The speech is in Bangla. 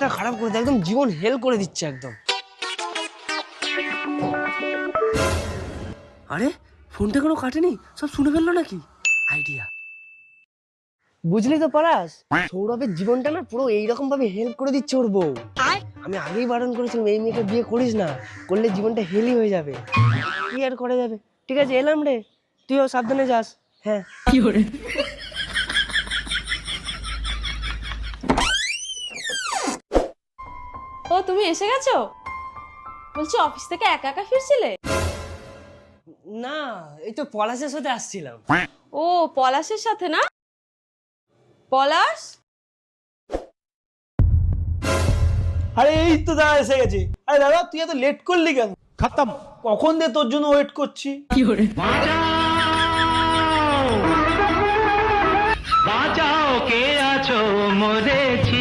মাথা খারাপ করে দেয়, একদম জীবন হেল করে দিচ্ছে একদম। আরে ফোনটা কোনো কাটেনি, সব শুনে ফেললো নাকি? আইডিয়া, বুঝলি তো পলাশ, সৌরভের জীবনটা না পুরো এইরকম ভাবে হেল্প করে দিচ্ছে ওর বউ। আমি আগেই বারণ করেছিলাম এই মেয়েকে বিয়ে করিস না, করলে জীবনটা হেলি হয়ে যাবে। কি আর করা যাবে, ঠিক আছে এলাম রে, তুইও সাবধানে যাস। হ্যাঁ। কি করে? ও তুমি এসে গেছো? বলছি অফিস থেকে একা একা ফিরছিলে? না, এই তো পলাশের সাথে আসছিলাম। ও পলাশের সাথে না? পলাশ, আরে এই তো দাদা এসে গেছি। আরে দাদা তুই এত লেট করলি কেন? খতম, কখন দিয়ে তোর জন্য ওয়েট করছি। কি করে? বাঁচাও কে আছো মরেছি।